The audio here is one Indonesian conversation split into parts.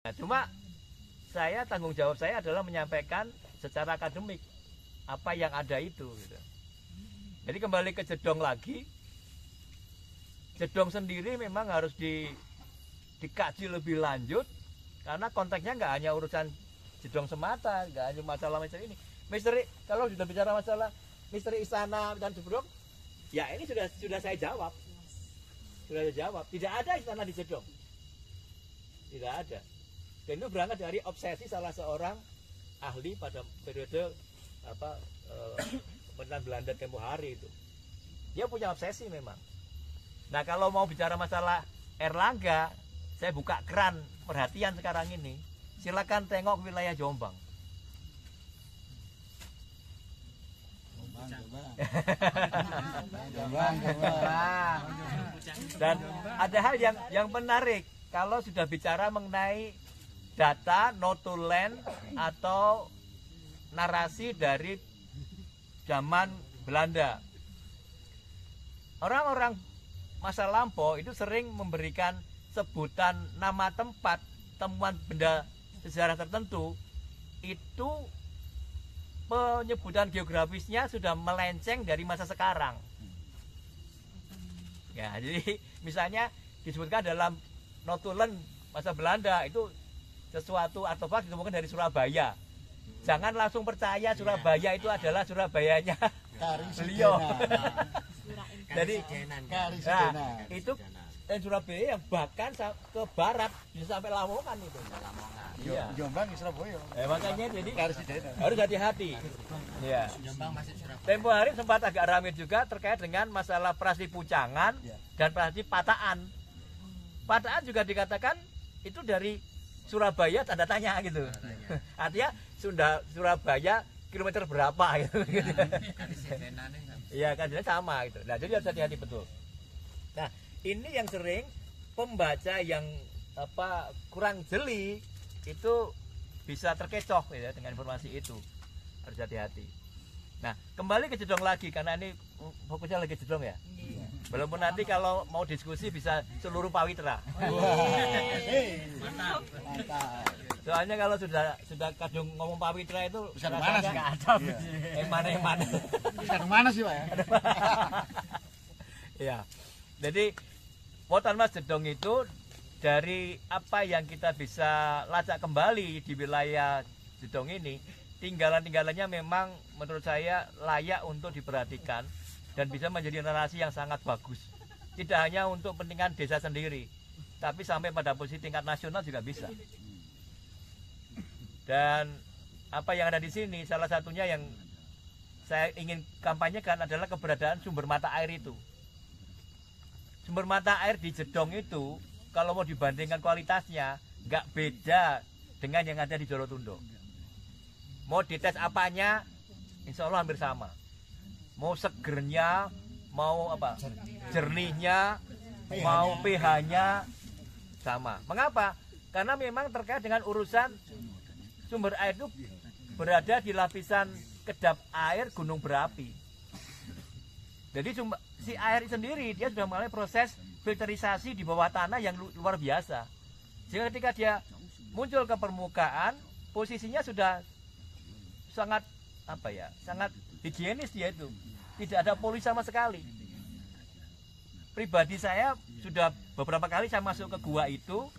Nah, cuma tanggung jawab saya adalah menyampaikan secara akademik apa yang ada itu. Gitu. Jadi kembali ke jedong lagi, jedong sendiri memang harus dikaji lebih lanjut karena konteksnya nggak hanya urusan jedong semata, nggak hanya masalah misteri ini. Misteri, kalau sudah bicara masalah misteri istana dan jedong, ya ini sudah saya jawab. Sudah saya jawab. Tidak ada istana di jedong. Tidak ada. Dan itu berangkat dari obsesi salah seorang ahli pada periode pemerintahan Belanda tempo hari itu. Dia punya obsesi memang. Nah, kalau mau bicara masalah Erlangga, saya buka keran perhatian sekarang ini. Silakan tengok wilayah Jombang. Dan ada hal yang menarik kalau sudah bicara mengenai data notulen atau narasi dari zaman Belanda. Orang-orang masa lampau itu sering memberikan sebutan nama tempat, temuan benda sejarah tertentu, itu penyebutan geografisnya sudah melenceng dari masa sekarang. Ya, jadi misalnya disebutkan dalam notulen masa Belanda itu sesuatu artefak ditemukan dari Surabaya. Jangan langsung percaya Surabaya itu adalah Surabayanya beliau. Jadi itu Surabaya yang bahkan ke barat bisa sampai Lamongan itu. Iya. Jombang Surabaya. Makanya jadi harus hati-hati. Ya. Tempo hari sempat agak ramai juga terkait dengan masalah prasasti Pucangan dan prasasti Pataan. Pataan juga dikatakan itu dari Surabaya tanda tanya gitu. Artinya Surabaya kilometer berapa gitu. Iya, kan sama gitu. Nah, jadi harus hati-hati betul. Nah, ini yang sering pembaca yang kurang jeli itu bisa terkecoh ya dengan informasi itu. Harus hati-hati. Nah, kembali ke jedong lagi karena ini fokusnya lagi jedong ya. Walaupun nanti kalau mau diskusi bisa seluruh pawitra. Mantap. Soalnya kalau sudah kadung ngomong pawitra itu bisa kemana sih? Nggak ada. Yang mana? Bisa kemana sih, Pak ya? Ya. Jadi Wotan Mas Jedong itu dari apa yang kita bisa lacak kembali di wilayah Jedong ini, tinggalan-tinggalannya memang menurut saya layak untuk diperhatikan dan bisa menjadi narasi yang sangat bagus. Tidak hanya untuk kepentingan desa sendiri, tapi sampai pada posisi tingkat nasional juga bisa. Dan apa yang ada di sini, salah satunya yang saya ingin kampanyekan adalah keberadaan sumber mata air itu. Sumber mata air di Jedong itu, kalau mau dibandingkan kualitasnya, nggak beda dengan yang ada di Jolotundo. Mau dites apanya, insya Allah hampir sama. Mau segernya, mau jernihnya, mau pH-nya sama. Mengapa? Karena memang terkait dengan urusan sumber air itu berada di lapisan kedap air gunung berapi. Jadi si air sendiri dia sudah mengalami proses filterisasi di bawah tanah yang luar biasa. Sehingga ketika dia muncul ke permukaan, posisinya sudah sangat sangat higienis dia itu. Tidak ada polusi sama sekali. Pribadi saya sudah beberapa kali saya masuk ke gua itu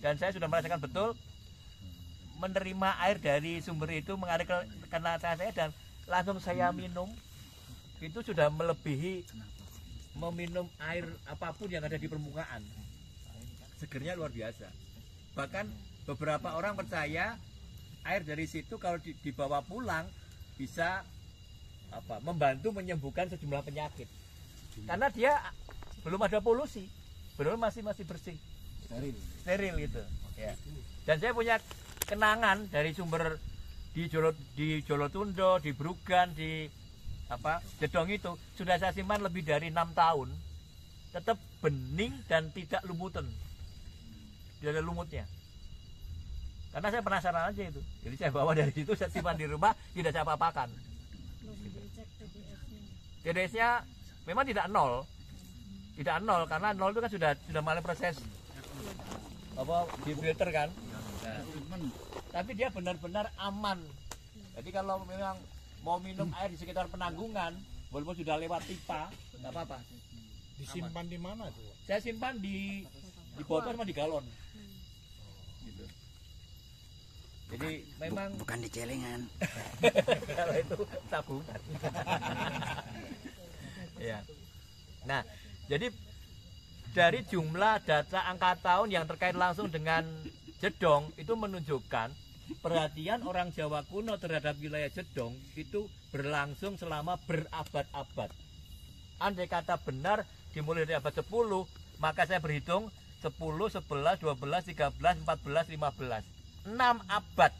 dan saya sudah merasakan betul menerima air dari sumber itu mengalir ke kena saya dan langsung saya minum. Itu sudah melebihi meminum air apapun yang ada di permukaan. Segernya luar biasa. Bahkan beberapa orang percaya air dari situ kalau dibawa pulang bisa membantu menyembuhkan sejumlah penyakit. Karena dia belum ada polusi, belum masih bersih, steril gitu. Ya. Dan saya punya kenangan dari sumber di Jolotundo, di Brugan, di Jedong itu sudah saya simpan lebih dari 6 tahun, tetap bening dan tidak lumutan, tidak ada lumutnya. Karena saya penasaran aja itu, jadi saya bawa dari situ, saya simpan di rumah, tidak saya apa-apakan. TDS-nya memang tidak nol, karena nol itu kan sudah mulai proses di filter kan. Nah, tapi dia benar-benar aman. Jadi kalau memang mau minum air di sekitar penanggungan, walaupun sudah lewat pipa, nggak apa-apa. Disimpan di mana tuh? Saya simpan di botol sama di galon. Gitu. Jadi memang bukan di celengan. kalau itu tabungan. Ya. Nah, jadi dari jumlah data angka tahun yang terkait langsung dengan Jedong itu menunjukkan perhatian orang Jawa kuno terhadap wilayah Jedong itu berlangsung selama berabad-abad. Andai kata benar dimulai dari abad 10, maka saya berhitung 10, 11, 12, 13, 14, 15. 6 abad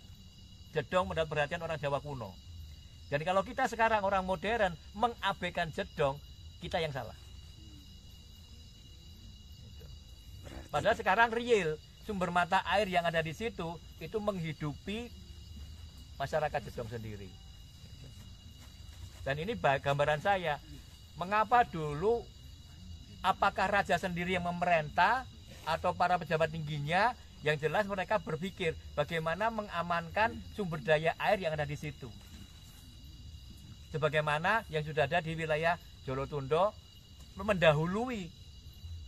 Jedong mendapat perhatian orang Jawa kuno. Jadi kalau kita sekarang orang modern mengabaikan Jedong, kita yang salah. Padahal sekarang real sumber mata air yang ada di situ itu menghidupi masyarakat Jedong sendiri. Dan ini gambaran saya, mengapa dulu apakah raja sendiri yang memerintah atau para pejabat tingginya, yang jelas mereka berpikir bagaimana mengamankan sumber daya air yang ada di situ. Sebagaimana yang sudah ada di wilayah Jolotundo mendahului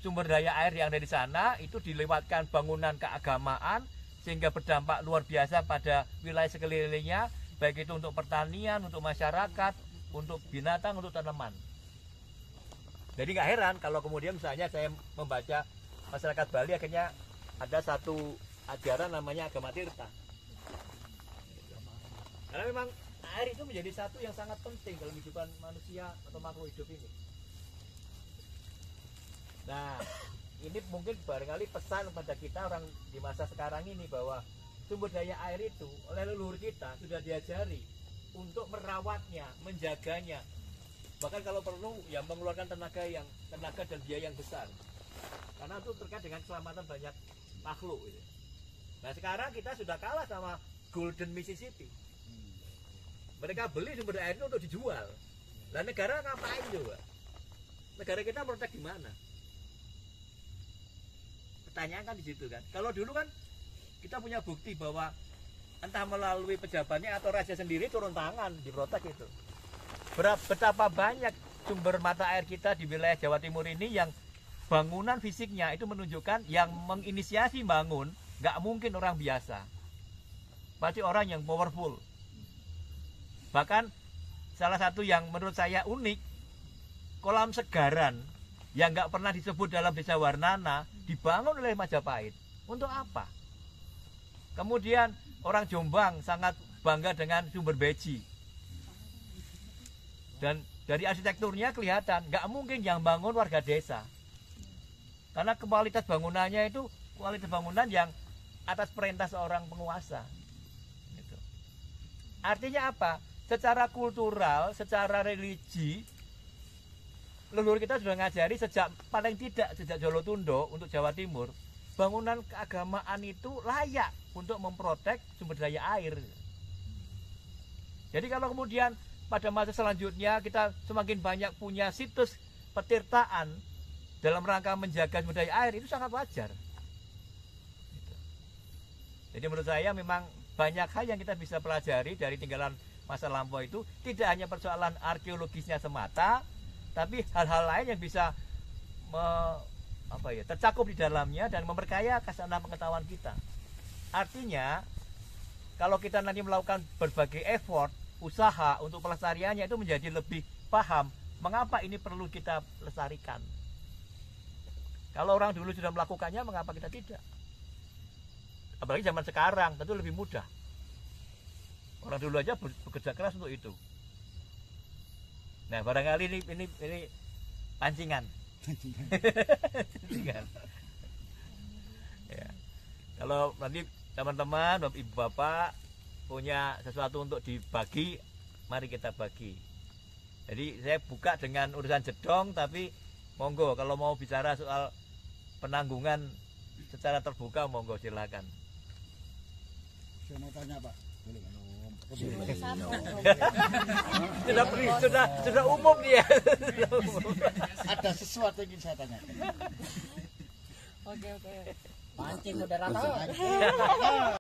sumber daya air yang ada di sana itu dilewatkan bangunan keagamaan sehingga berdampak luar biasa pada wilayah sekelilingnya, baik itu untuk pertanian, untuk masyarakat, untuk binatang, untuk tanaman. Jadi nggak heran kalau kemudian misalnya saya membaca masyarakat Bali akhirnya ada satu ajaran namanya agama Tirta. Karena memang air itu menjadi satu yang sangat penting dalam kehidupan manusia atau makhluk hidup ini. Nah, ini mungkin barangkali pesan pada kita orang di masa sekarang ini bahwa sumber daya air itu oleh leluhur kita sudah diajari untuk merawatnya, menjaganya. Bahkan kalau perlu ya mengeluarkan tenaga dan biaya yang besar. Karena itu terkait dengan keselamatan banyak makhluk gitu. Nah, sekarang kita sudah kalah sama Golden Mississippi. Mereka beli sumber daya itu untuk dijual. Lah negara ngapain coba? Negara kita protek di mana? Pertanyaan kan di situ kan. Kalau dulu kan kita punya bukti bahwa entah melalui pejabatnya atau raja sendiri turun tangan diprotek itu. Betapa banyak sumber mata air kita di wilayah Jawa Timur ini yang bangunan fisiknya itu menunjukkan yang menginisiasi bangun nggak mungkin orang biasa, pasti orang yang powerful. Bahkan salah satu yang menurut saya unik, kolam segaran yang nggak pernah disebut dalam Desa Warnana dibangun oleh Majapahit. Untuk apa? Kemudian orang Jombang sangat bangga dengan sumber beji. Dan dari arsitekturnya kelihatan nggak mungkin yang bangun warga desa. Karena kualitas bangunannya itu kualitas bangunan yang atas perintah seorang penguasa. Gitu. Artinya apa? Secara kultural, secara religi, leluhur kita sudah ngajari sejak paling tidak sejak Jolotundo untuk Jawa Timur, bangunan keagamaan itu layak untuk memprotek sumber daya air. Jadi kalau kemudian pada masa selanjutnya kita semakin banyak punya situs petirtaan dalam rangka menjaga sumber daya air, itu sangat wajar. Jadi menurut saya memang banyak hal yang kita bisa pelajari dari tinggalan masa lampau itu, tidak hanya persoalan arkeologisnya semata, tapi hal-hal lain yang bisa tercakup di dalamnya dan memperkaya khazanah pengetahuan kita. Artinya kalau kita nanti melakukan berbagai effort, usaha untuk pelestariannya itu menjadi lebih paham mengapa ini perlu kita lestarikan. Kalau orang dulu sudah melakukannya, mengapa kita tidak? Apalagi zaman sekarang tentu lebih mudah. Orang dulu aja bekerja keras untuk itu. Nah, barangkali ini pancingan. Pancingan. Ya. Kalau nanti teman-teman, ibu bapak punya sesuatu untuk dibagi, mari kita bagi. Jadi saya buka dengan urusan Jedong, tapi monggo kalau mau bicara soal penanggungan secara terbuka, monggo silakan. Saya mau tanya Pak. Boleh kan? Sudah umum dia. Ada sesuatu yang ingin saya tanyakan. Oke. Pancing moderator.